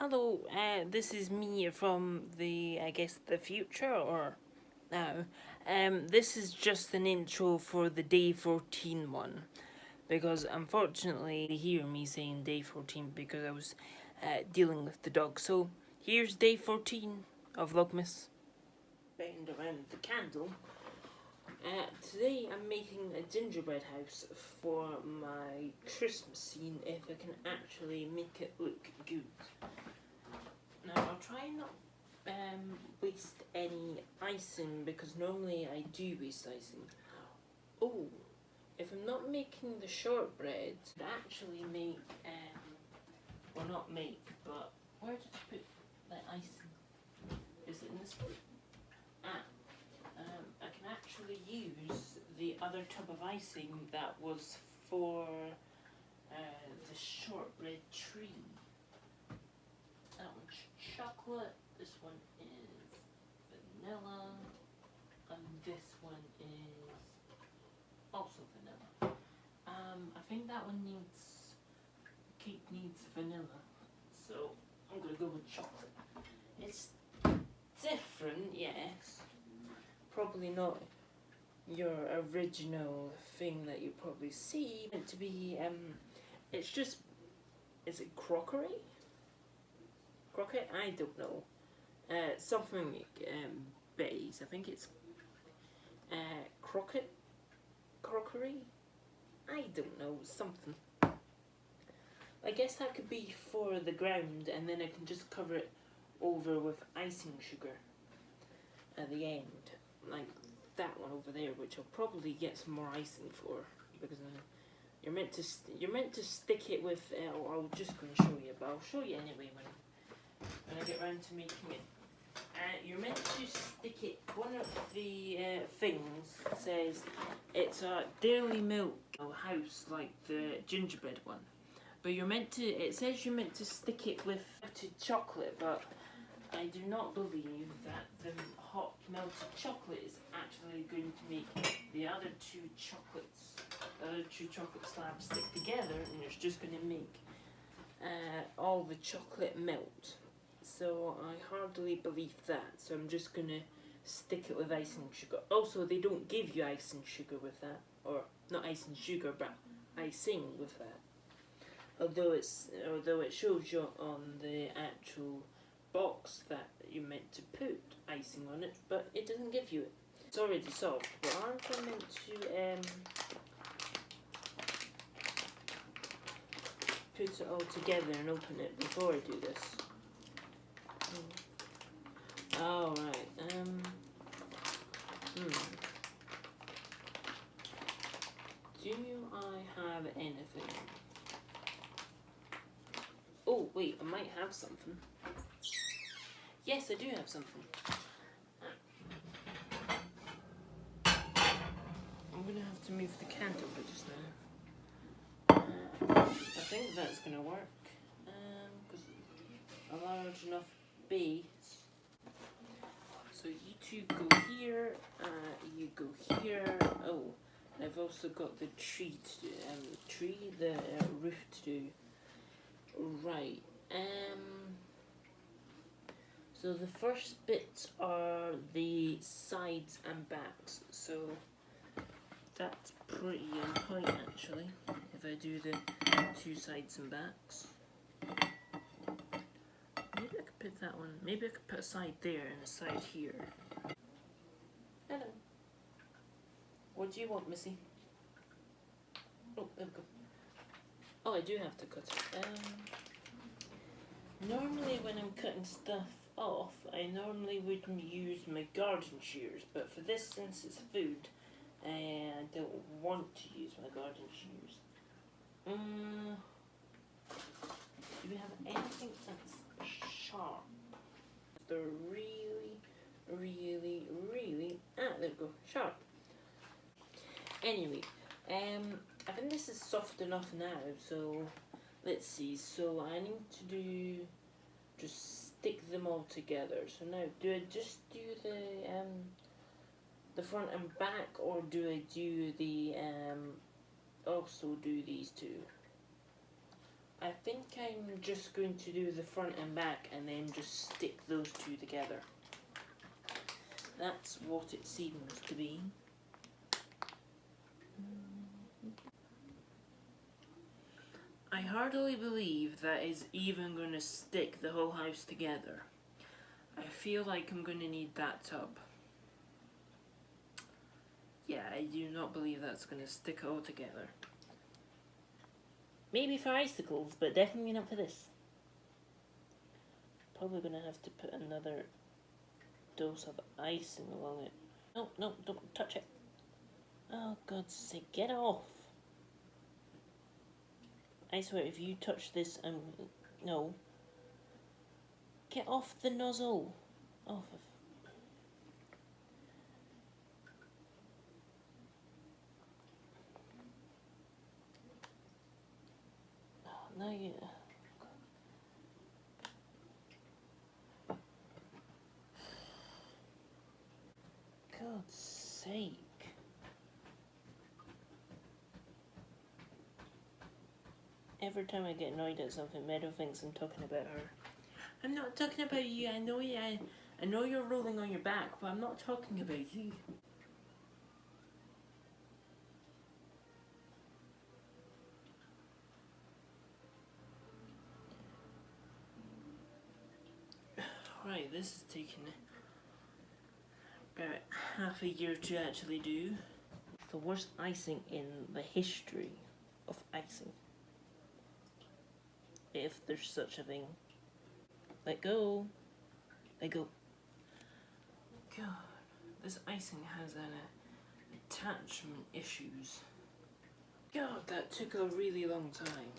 Hello, this is me from I guess, the future, or now. This is just an intro for the day 14 one, because unfortunately you hear me saying day 14 because I was dealing with the dog. So here's day 14 of Vlogmas. Bound around the candle. Today I'm making a gingerbread house for my Christmas scene, if I can actually make it look good. Now I'll try not waste any icing, because normally I do waste icing. Oh, if I'm not making the shortbread, I'd actually make, well, not make, but where did I put the icing? Is it in this one? I can actually use the other tub of icing that was for the shortbread tree. That one's chocolate, this one is vanilla, and this one is also vanilla. I think that one cake needs vanilla, so I'm gonna go with chocolate. It's different, yes. Probably not your original thing that you probably see. Meant to be, it's just, is it crockery? Crockett? I don't know. Something base. I think it's crockett? Crockery? I don't know. Something. I guess that could be for the ground, and then I can just cover it over with icing sugar at the end, like that one over there, which I'll probably get some more icing for, because you're meant to stick it with. I'm just going to show you, but I'll show you anyway when I get around to making it. You're meant to stick it. One of the things says it's a dairy milk house, like the gingerbread one. But it says you're meant to stick it with chocolate, but I do not believe that the hot melted chocolate is actually going to make the other two chocolate slabs stick together, and it's just going to make all the chocolate melt. So I hardly believe that, so I'm just going to stick it with icing sugar. Also, they don't give you icing sugar with that, or not icing sugar, but icing with that. Although it shows you on the actual box that you're meant to put icing on it, but it doesn't give you it. It's already soft, but aren't I meant to put it all together and open it before I do this? Oh, right. Do I have anything? Oh, wait, I might have something. Yes, I do have something. I'm going to have to move the candle just now. I think that's going to work. Because a large enough base. So you two go here, you go here. Oh, I've also got the tree to do, the roof to do. Right. So the first bits are the sides and backs. So that's pretty on point actually, if I do the two sides and backs. Maybe I could put that one, maybe I could put a side there and a side here. Hello. What do you want, Missy? Oh, there we go. Oh, I do have to cut it. Normally when I'm cutting stuff off, I normally wouldn't use my garden shears, but for this, since it's food, I don't want to use my garden shears. Do we have anything that's sharp? They're really, there we go, sharp. Anyway, I think this is soft enough now, so let's see. So I need to just stick them all together. So now, do I just do the front and back, or do I do the also do these two? I think I'm just going to do the front and back and then just stick those two together. That's what it seems to be. I hardly believe that is even going to stick the whole house together. I feel like I'm going to need that tub. Yeah, I do not believe that's going to stick all together. Maybe for icicles, but definitely not for this. Probably going to have to put another dose of icing along it. No, no, don't touch it. Oh, God's sake, get off. I swear, if you touch this, no. Get off the nozzle. Off of. Oh, now you. God's sake. Every time I get annoyed at something, Meadow thinks I'm talking about her. I'm not talking about you. I know you. I know you're rolling on your back, but I'm not talking about you. Right, this is taking about half a year to actually do. The worst icing in the history of icing. If there's such a thing. Let go. Let go. God, this icing has attachment issues. God, that took a really long time.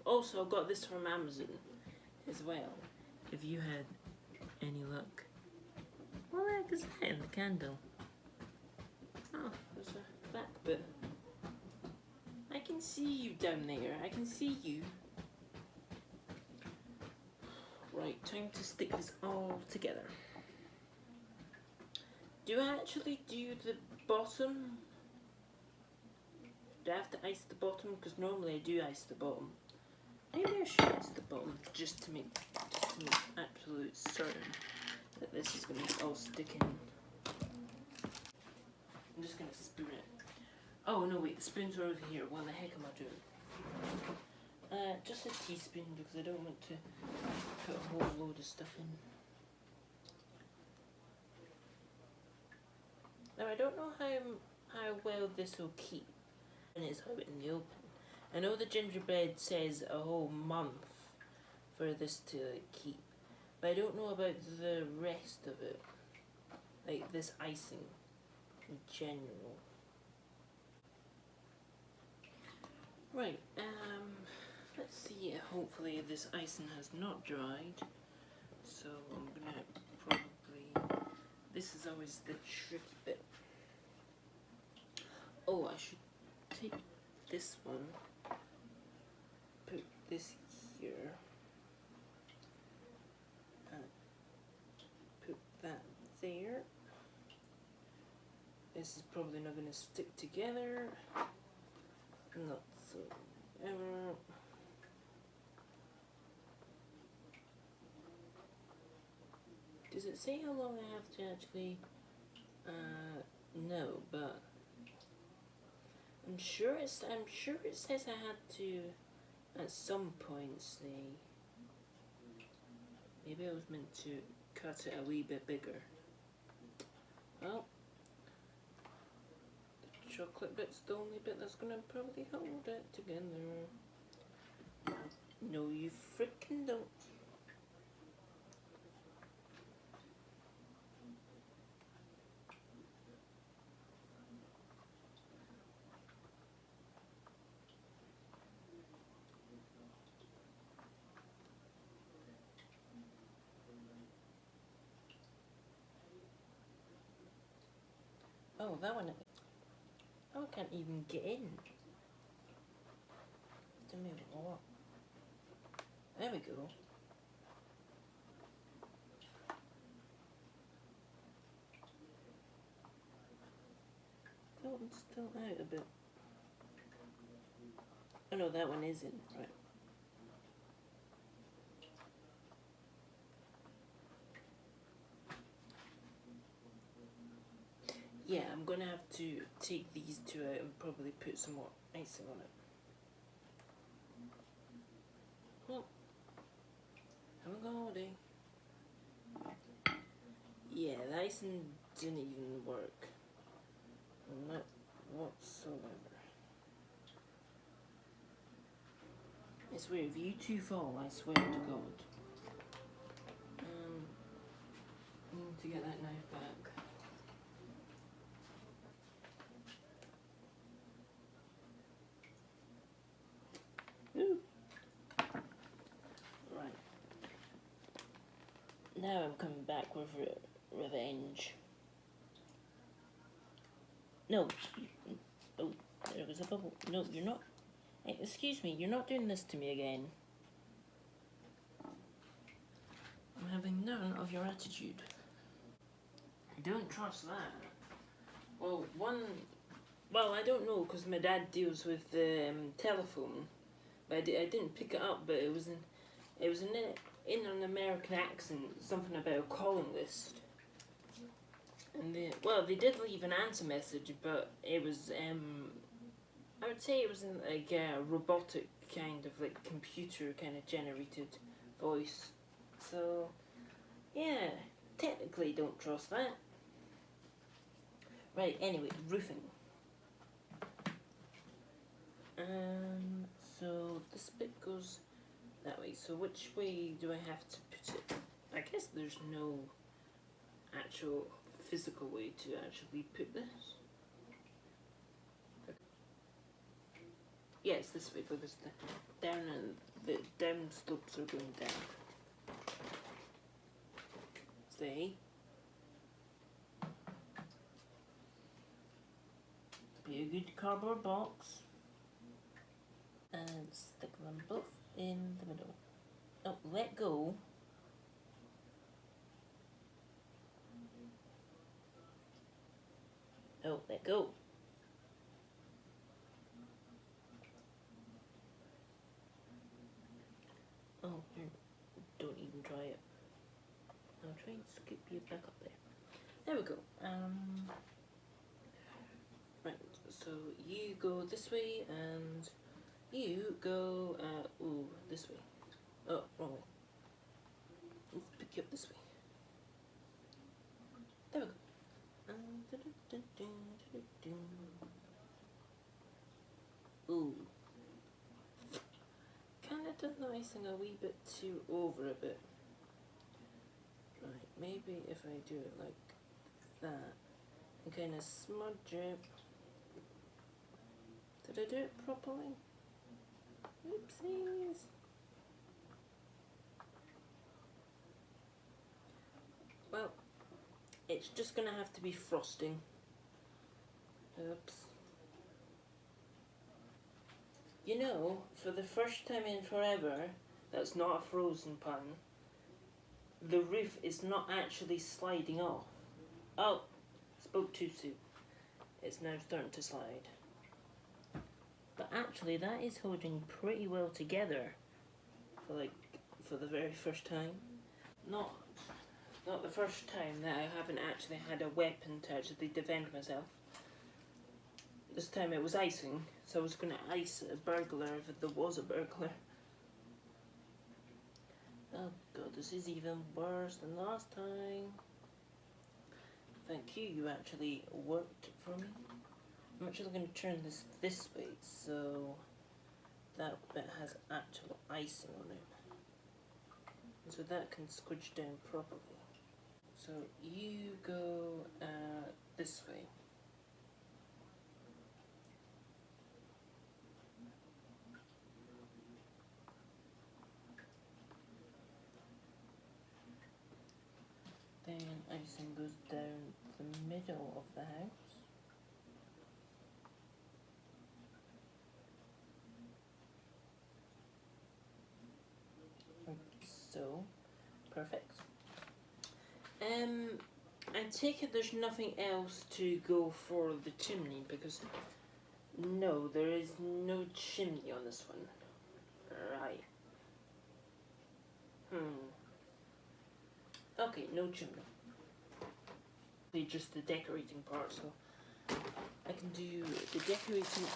Also, I got this from Amazon as well. If you had any luck. What the heck is that in the candle? Oh, there's a back bit. I can see you down there. I can see you. Right, time to stick this all together. Do I actually do the bottom? Do I have to ice the bottom? Because normally I do ice the bottom. Maybe I should ice the bottom just to make absolute certain that this is going to all stick in. I'm just going to spoon it. Oh no, wait, the spoons are over here. What the heck am I doing? Just a teaspoon because I don't want to put a whole load of stuff in. Now I don't know how well this will keep when it's out in the open. I know the gingerbread says a whole month for this to keep, but I don't know about the rest of it, like this icing in general. Right, let's see, hopefully this icing has not dried, so I'm gonna probably, this is always the tricky bit. Oh, I should take this one, put this here, and put that there. This is probably not going to stick together, not so ever. Does it say how long I have to actually, no, but I'm sure it says I had to at some point say, maybe I was meant to cut it a wee bit bigger. Well, the chocolate bit's the only bit that's gonna probably hold it together. No, you frickin' don't. Oh, that one. Oh, I can't even get in. Give me a lot. There we go. That one's still out a bit. Oh no, that one is in, right. Yeah, I'm gonna have to take these two out and probably put some more icing on it. Oh, haven't got all day. Yeah, the icing didn't even work. Not whatsoever. I swear, if you two fall, I swear to God. I need to get that knife back. Ooh. Right. Now I'm coming back with revenge. No. Oh, there was a bubble. No, you're not. Hey, excuse me, you're not doing this to me again. I'm having none of your attitude. I don't trust that. Well, I don't know, because my dad deals with the telephone. But I didn't pick it up, but it was in an American accent, something about a calling list. And they did leave an answer message, but it was I would say it was in like a robotic kind of like computer kind of generated voice. So yeah, technically don't trust that. Right, anyway, roofing. So this bit goes that way. So which way do I have to put it? I guess there's no actual physical way to actually put this. Yeah, it's this way because the down slopes are going down. See? Be a good cardboard box. And stick them both in the middle. Oh, let go. Oh, let go. Oh, don't even try it. I'll try and scoop you back up there. There we go. Right, so you go this way and you go, this way. Oh, wrong way. Let's pick you up this way. There we go. Ooh. Kind of done the icing a wee bit too over a bit. Right, maybe if I do it like that and kind of smudge it. Did I do it properly? Oopsies. Well, it's just gonna have to be frosting. Oops. You know, for the first time in forever, that's not a frozen pan, the roof is not actually sliding off. Oh, spoke too soon. It's now starting to slide. But actually that is holding pretty well together for the very first time. Not the first time that I haven't actually had a weapon to actually defend myself. This time it was icing, so I was going to ice a burglar if there was a burglar. Oh god, this is even worse than last time. Thank you, you actually worked for me. I'm actually going to turn this way so that bit has actual icing on it. And so that can squidge down properly. So you go this way. Then icing goes down the middle of the house. Like so. Perfect. I take it there's nothing else to go for the chimney because No, there is no chimney on this one. Right. Okay, no chimney. Just the decorating part, so I can do the decorating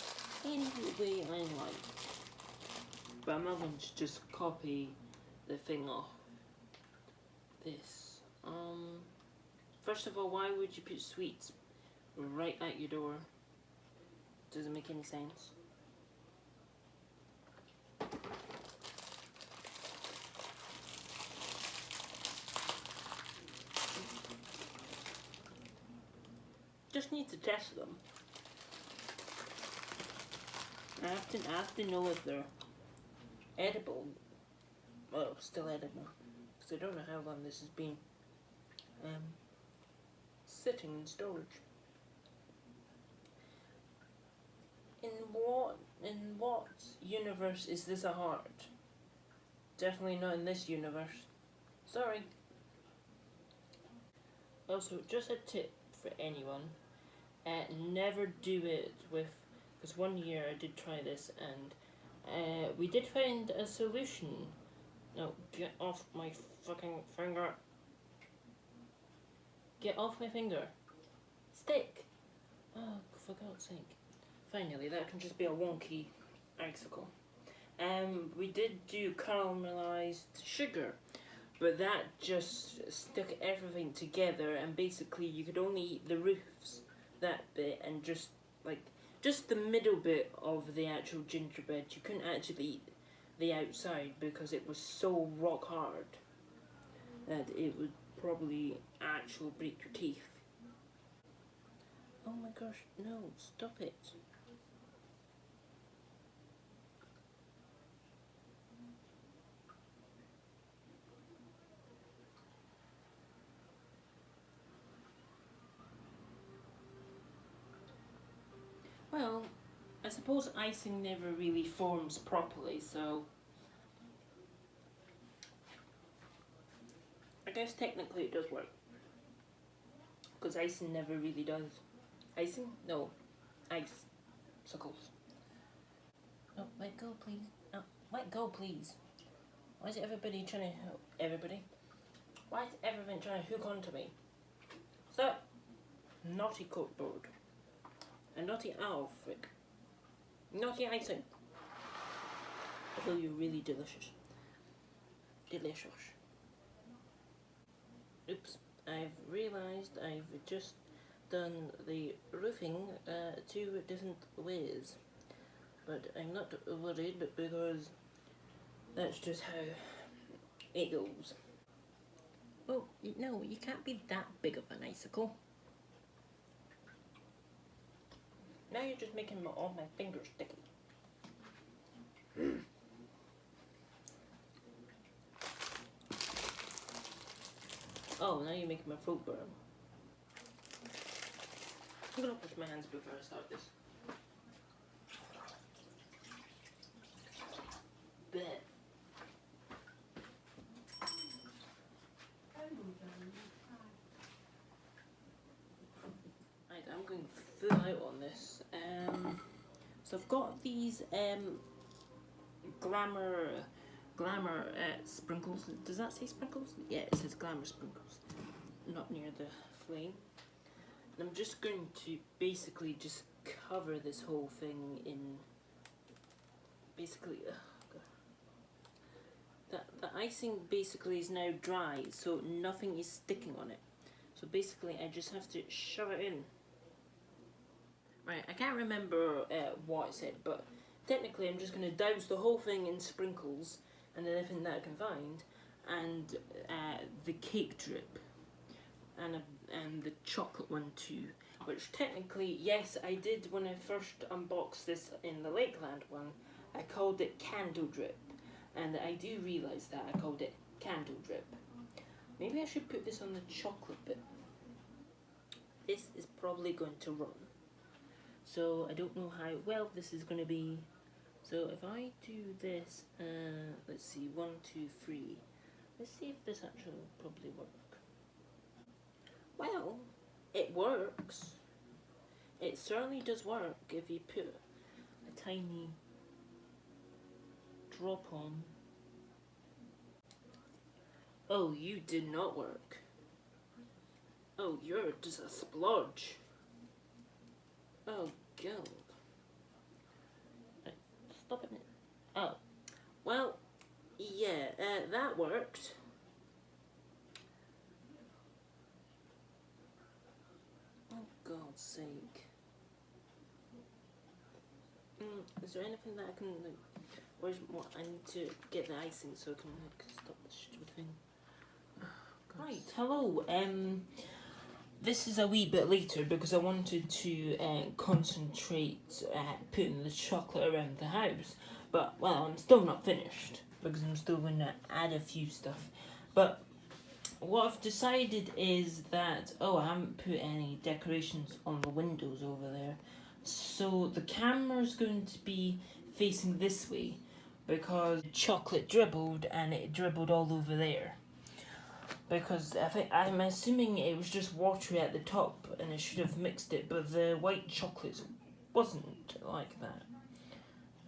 any way I like. But I'm not going to just copy the thing off this. First of all, why would you put sweets right at your door? Doesn't make any sense. Just need to test them. I have to know if they're edible. Well, still edible. Because I don't know how long this has been sitting in storage. In what universe is this a heart? Definitely not in this universe. Sorry. Also, just a tip for anyone. Never do it with, because one year I did try this and we did find a solution. No, get off my fucking finger. Get off my finger. Stick. Oh, for God's sake. Finally, that can just be a wonky icicle. We did do caramelized sugar, but that just stuck everything together, and basically you could only eat the roofs, that bit, and just the middle bit of the actual gingerbread. You couldn't actually eat the outside because it was so rock hard that it would probably actually break your teeth. Oh my gosh, no, stop it. Well, I suppose icing never really forms properly, so I guess technically it does work. Because icing never really does. Icing? No. Icicles. Oh, let go, please. Oh, let go, please. Why is everybody trying to help? Everybody? Why is everyone trying to hook onto me? Stop! Naughty corkboard. A naughty owl, frick. Naughty icing. Although you're really delicious. Delicious. Oops. I've realised I've just done the roofing 2 different ways. But I'm not worried because that's just how it goes. Oh, no, you can't be that big of an icicle. Now you're just making all my fingers sticky. Oh, now you're making my throat burn. I'm gonna wash my hands before I start this. Blech. Right, I'm going full out on this. So I've got these glamour sprinkles. Does that say sprinkles? Yeah, it says glamour sprinkles. Not near the flame. And I'm just going to basically just cover this whole thing in basically the icing basically is now dry, so nothing is sticking on it. So basically I just have to shove it in. Right, I can't remember what I said, but technically I'm just going to douse the whole thing in sprinkles and anything that I can find, and the cake drip, and the chocolate one too, which technically, yes, I did when I first unboxed this in the Lakeland one, I called it candle drip, and I do realise that I called it candle drip. Maybe I should put this on the chocolate bit. This is probably going to run. So I don't know how well this is going to be. So if I do this, let's see, 1, 2, 3. Let's see if this actually will probably work. Well, it works. It certainly does work if you put a tiny drop on. Oh, you did not work. Oh, you're just a splodge. Oh, God. Right, stop it. Oh, well, yeah, that worked. Oh, God's sake. Is there anything that I can, like, where's what? I need to get the icing so I can, like, stop this stupid thing. Oh, right, hello, this is a wee bit later because I wanted to concentrate putting the chocolate around the house. But, well, I'm still not finished because I'm still going to add a few stuff. But what I've decided is that, oh, I haven't put any decorations on the windows over there. So the camera's going to be facing this way because chocolate dribbled and it dribbled all over there. Because I'm assuming it was just watery at the top and I should have mixed it, but the white chocolate wasn't like that.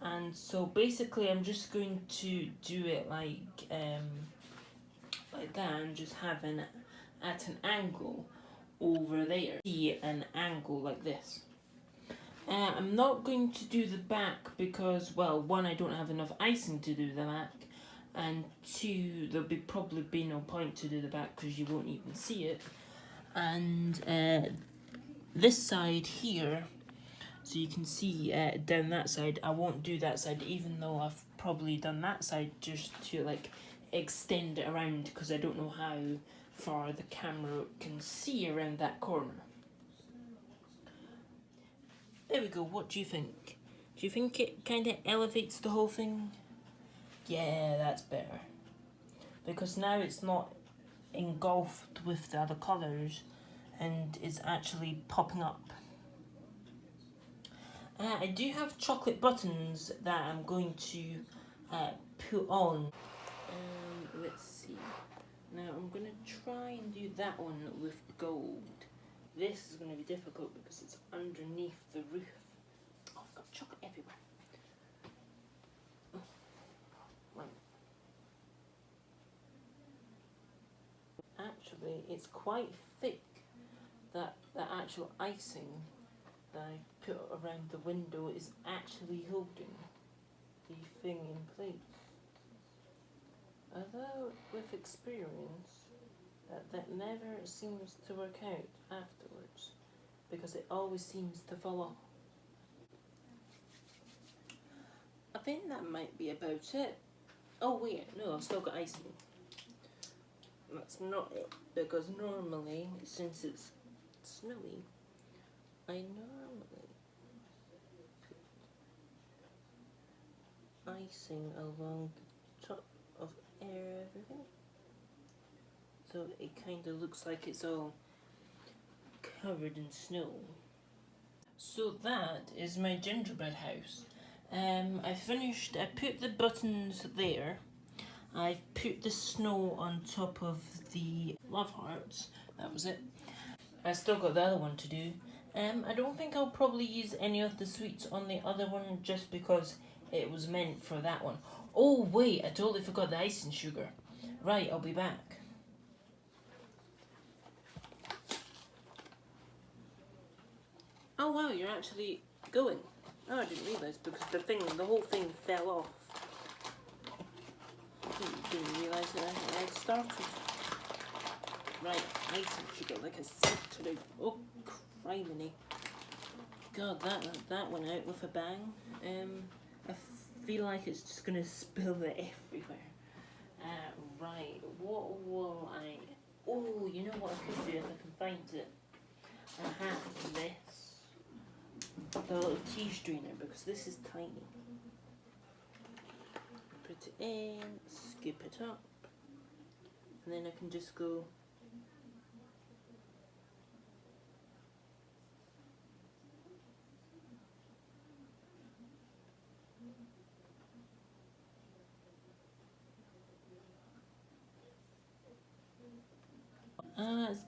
And so basically I'm just going to do it like that and just have an at an angle over there. See an angle like this. I'm not going to do the back because, well, one, I don't have enough icing to do the back, and two, there'll probably be no point to do the back because you won't even see it. And this side here, so you can see down that side, I won't do that side even though I've probably done that side just to like extend it around because I don't know how far the camera can see around that corner. There we go, what do you think? Do you think it kind of elevates the whole thing? Yeah, that's better. Because now it's not engulfed with the other colours and is actually popping up. I do have chocolate buttons that I'm going to put on. Let's see. Now I'm going to try and do that one with gold. This is going to be difficult because it's underneath the roof. Oh, I've got chocolate everywhere. Right. Actually, it's quite thick, that the actual icing that I put around the window is actually holding the thing in place. Although with experience, that never seems to work out afterwards because it always seems to fall off. I think that might be about it. Oh wait, no, I've still got icing. That's not it, because normally, since it's snowy, I normally put icing along the top of everything. So it kind of looks like it's all covered in snow. So that is my gingerbread house. I put the buttons there. I put the snow on top of the love hearts. That was it. I still got the other one to do. I don't think I'll probably use any of the sweets on the other one just because it was meant for that one. Oh wait, I totally forgot the icing sugar. Right, I'll be back. Oh wow, you're actually going. Oh, I didn't realise because the whole thing fell off. Didn't realise that I had started. Right, icing sugar, like I said today. Oh, criminy. God, that went out with a bang. I feel like it's just gonna spill it everywhere. Right, what will I... Oh, you know what I could do if I can find it? I have this. The little tea strainer, because this is tiny. Put it in, scoop it up, and then I can just go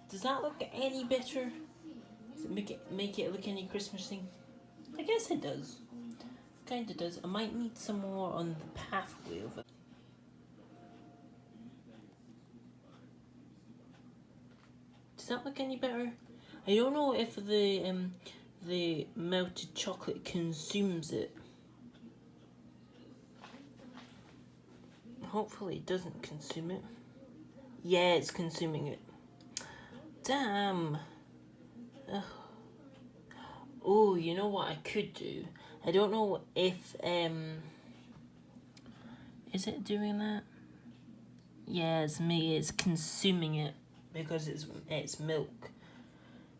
does that look any better? Does it make it look any Christmassy? I guess it does. Kinda does. I might need some more on the pathway of it. Does that look any better? I don't know if the melted chocolate consumes it. Hopefully it doesn't consume it. Yeah, it's consuming it. Damn. Ugh. Oh, you know what I could do? I don't know if is it doing that? Yeah, it's me. It's consuming it because it's milk.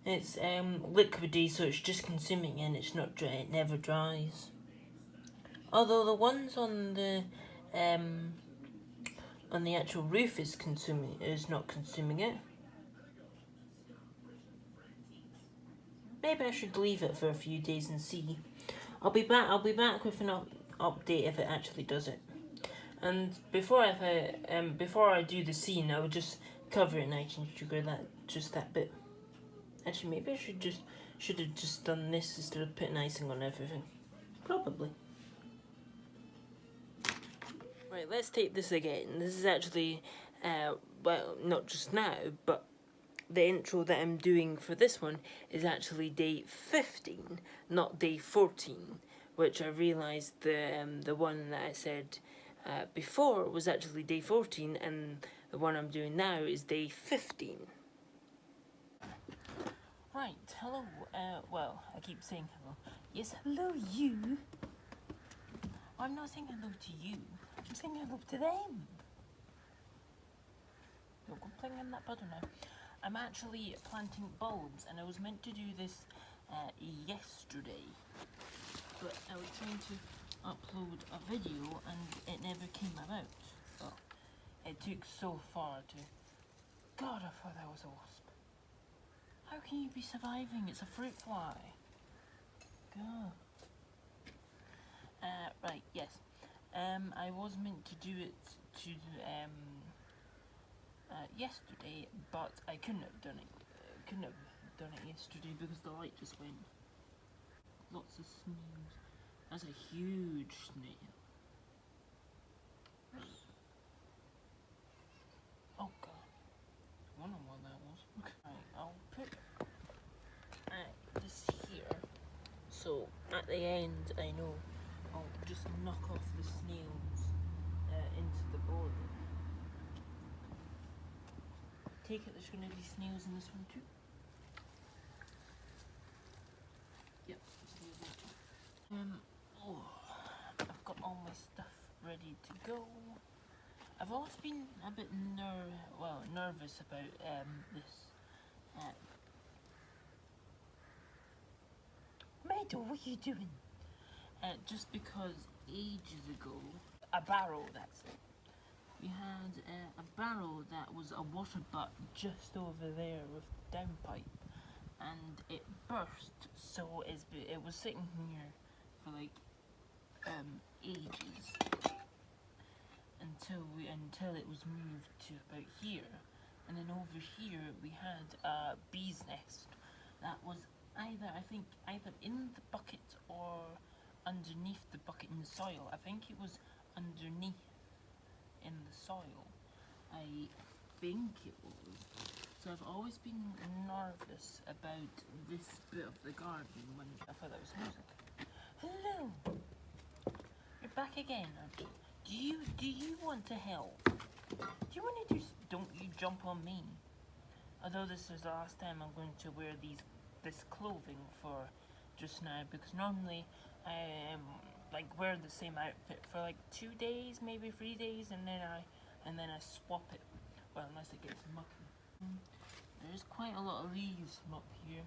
It's liquidy, so it's just consuming, and it's not dry. It never dries. Although the ones on the actual roof is not consuming it. Maybe I should leave it for a few days and see. I'll be back with an update if it actually does it. And before I do the scene, I would just cover it in icing sugar, that bit. Actually, maybe I should have just done this instead of putting icing on everything. Probably. Right, let's take this again. This is actually, well, not just now, but the intro that I'm doing for this one is actually day 15, not day 14, which I realised the one that I said before was actually day 14, and the one I'm doing now is day 15. Right, hello, well, I keep saying hello. Yes, hello you. I'm not saying hello to you, I'm saying hello to them. Don't go playing on that button now. I'm actually planting bulbs, and I was meant to do this yesterday, but I was trying to upload a video and it never came about. Well, it took so far to... God, I thought that was a wasp. How can you be surviving? It's a fruit fly. God. Right, yes. I was meant to do it to yesterday, but I couldn't have done it yesterday because the light just went. Lots of snails. That's a huge snail. Oh god. I wonder what that was. Right, I'll put this here. So at the end, I know I'll just knock off the snails into the border. Take it there's going to be snails in this one too. Yep, snails in too. Oh, I've got all my stuff ready to go. I've always been a bit nervous about this. Meadow, what are you doing? Just because ages ago, a barrel, that's it. We had a barrel that was a water butt just over there with downpipe, and it burst. So it was sitting here for like ages until it was moved to about here, and then over here we had a bee's nest that was either in the bucket or underneath the bucket in the soil. I think it was underneath in the soil. I think it was. So I've always been nervous about this bit of the garden when I thought that was music. Hello! You're back again, aren't you? Do you want to help? Do you want to do... Don't you jump on me. Although this is the last time I'm going to wear this clothing for just now, because normally I like wear the same outfit for like 2 days, maybe 3 days, and then I swap it. Well, unless it gets mucky. There's quite a lot of leaves from up here,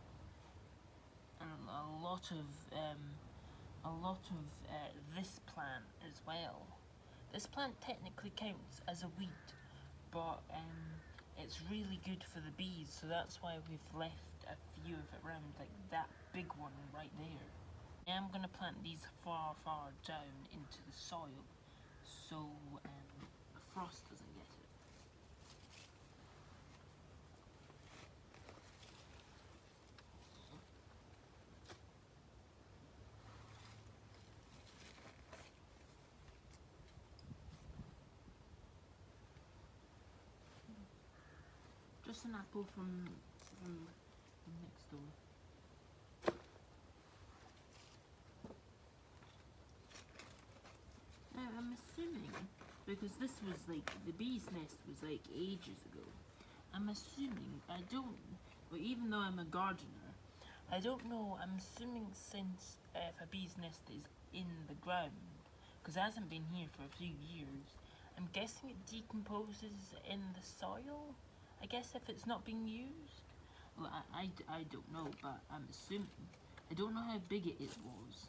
and a lot of this plant as well. This plant technically counts as a weed, but it's really good for the bees, so that's why we've left a few of it around, like that big one right there. Now I'm going to plant these far down into the soil, so the frost doesn't get it. Just an apple from next door. Now I'm assuming, because this was like, the bee's nest was like ages ago, I'm assuming, well, even though I'm a gardener, I don't know, I'm assuming since if a bee's nest is in the ground, because it hasn't been here for a few years, I'm guessing it decomposes in the soil, I guess if it's not being used. Well, I don't know, but I'm assuming. I don't know how big it was.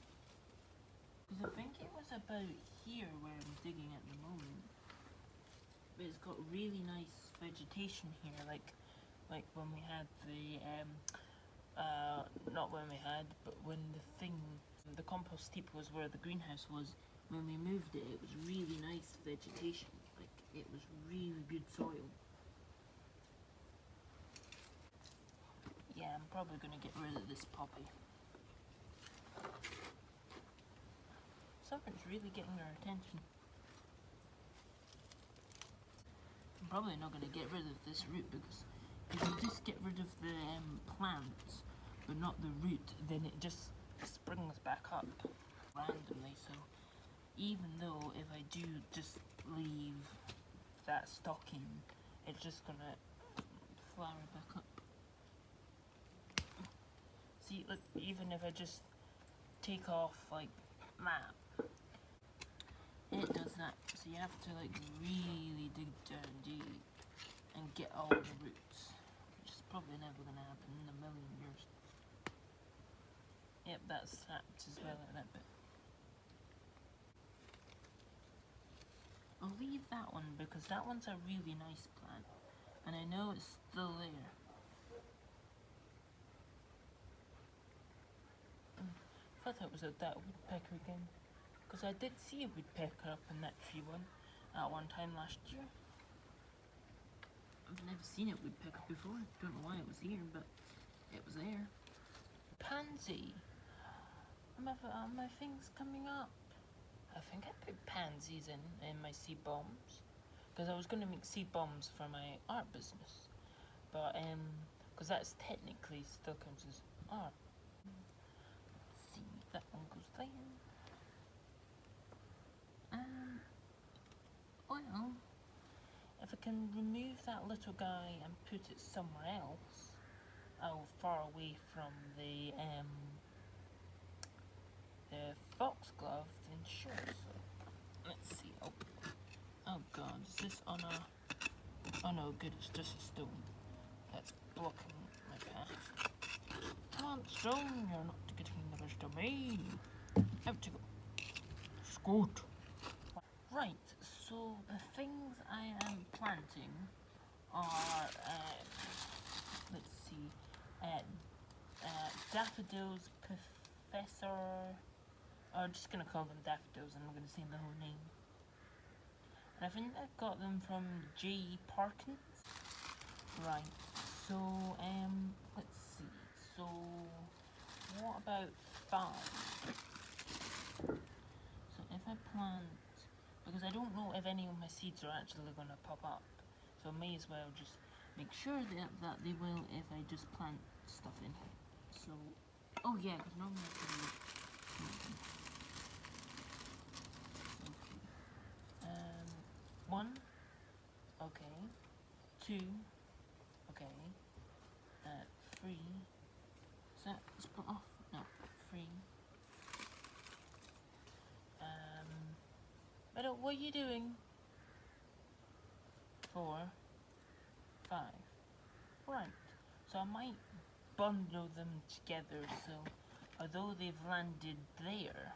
Because I think it was about here where I'm digging at the moment. But it's got really nice vegetation here, like when we had the, not when we had, but when the compost heap was where the greenhouse was. When we moved it, it was really nice vegetation. Like, it was really good soil. Yeah, I'm probably going to get rid of this poppy. Something's really getting our attention. I'm probably not going to get rid of this root, because if you just get rid of the plants, but not the root, then it just springs back up randomly. So even though if I do just leave that stocking, it's just going to flower back up. See, look, even if I just take off like that, it does that. So you have to like really dig down deep and get all the roots, which is probably never going to happen in a million years. Yep, that's sapped as well at that bit. I'll leave that one because that one's a really nice plant, and I know it's still there. I thought it was that woodpecker again, because I did see a woodpecker up in that tree at one time last year. I've never seen a woodpecker before. Don't know why it was here, but it was there. Pansy. Are my things coming up? I think I put pansies in my seed bombs, because I was going to make seed bombs for my art business, but because that's technically still counts as art. That one goes there. Well, if I can remove that little guy and put it somewhere else, far away from the foxglove, then sure. So let's see. Oh god, is this on a? Oh no, good. It's just a stone that's blocking my path. Come on, stone, you're not getting the best of me. Out you go. Scoot. Right, so the things I am planting are, let's see, daffodils, Professor, I'm just going to call them daffodils, I'm not going to say the whole name. And I think I've got them from J. Parkins. Right, so, let's see, so, what about 5? So if I plant, because I don't know if any of my seeds are actually going to pop up, so I may as well just make sure that they will if I just plant stuff in here. So, oh yeah, because normally I can use okay. 1, okay, 2, okay, 3, is that split off? No, 3. But what are you doing? 4, 5. Right. So I might bundle them together, so although they've landed there,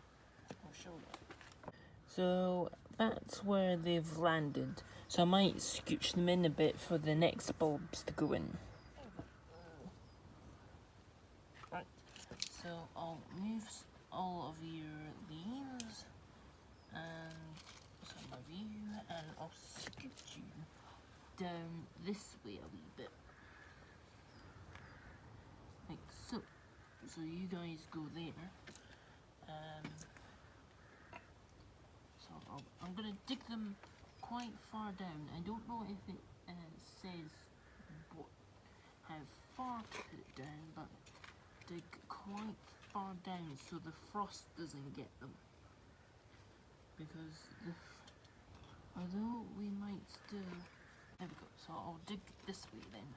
I'll show you. So that's where they've landed. So I might scooch them in a bit for the next bulbs to go in. Right. So I'll move all of your leaves and some of you, and I'll scoot you down this way a wee bit, like so. So you guys go there. So I'm gonna dig them quite far down. I don't know if it says what how far to put it down, but dig quite far down so the frost doesn't get them. Because although we might still, there we go. So I'll dig this way then.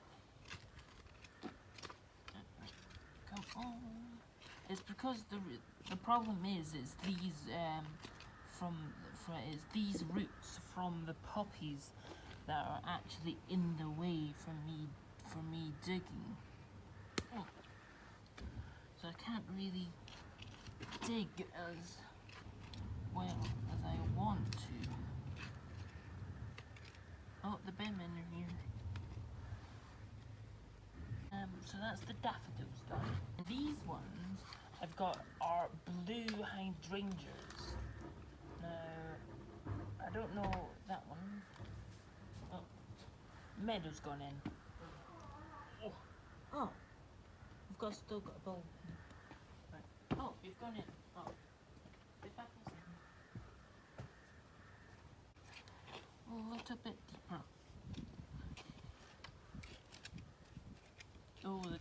Come on. It's because the problem is these roots from the poppies that are actually in the way for me digging. Oh. So I can't really dig as well as I want to. Oh, the bearmen are here. So that's the daffodils done. And these ones I've got are blue hydrangeas. Now, I don't know that one. Oh, meadow's gone in. Oh, we've still got a bowl. Right. Oh, you've gone in. Oh, get back in a second. A little bit deeper. Oh, the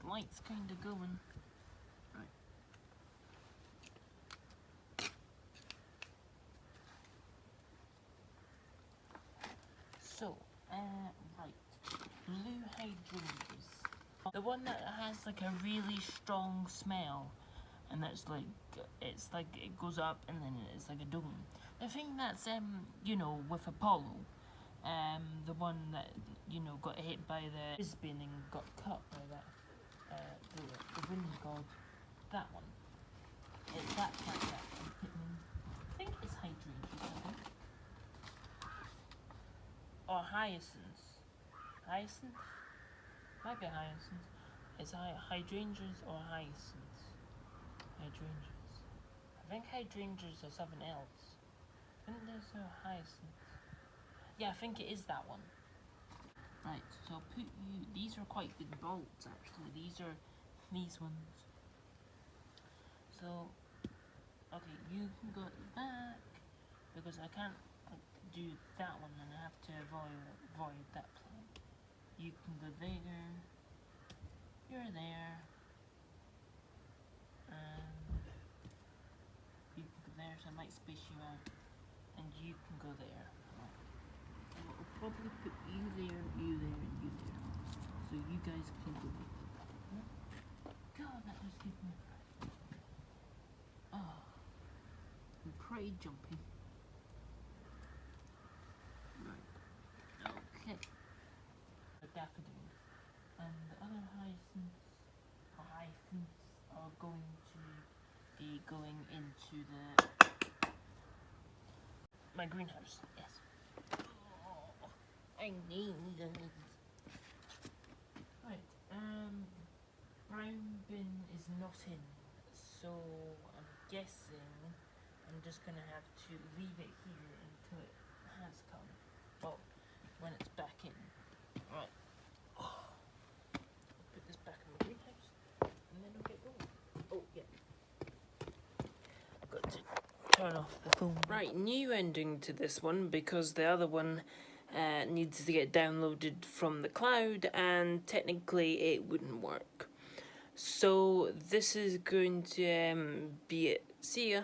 light's kind of going. Right. So, right. Blue hydrangeas. The one that has like a really strong smell, and that's like, it's like it goes up and then it's like a dome. The thing that's, you know, with Apollo, the one that, you know, got hit by the Brisbane and got cut by that, the wind god, that one. It's that plant that I'm putting in. I think it's hydrangeas, I think. Or hyacinths. Hyacinth? Might be hyacinths. It's hydrangeas or hyacinths. Hydrangeas. I think hydrangeas are something else. I think there's a hyacinth. Yeah, I think it is that one. Right, so I'll put you, these are quite big bolts actually, these are these ones. So, okay, you can go at the back, because I can't do that one and I have to avoid that plant. You can go there, you're there, and you can go there, so I might space you out, and you can go there. I'll probably put you there, and you there, so you guys can go. God, that just gives me a fright. Oh, I'm pretty jumpy. Right, okay. The daffodil and the other hyacinths are going to be going into my greenhouse. Yes. Oh, I need them. Right, brown bin is not in, so I'm guessing I'm just gonna have to leave it here until it has come. Well, when it's back in. Right. I'll put this back in my greenhouse and then I'll get going. Oh, yeah. I've got to turn off the phone. Right, new ending to this one because the other one needs to get downloaded from the cloud and technically it wouldn't work. So this is going to be it. See ya.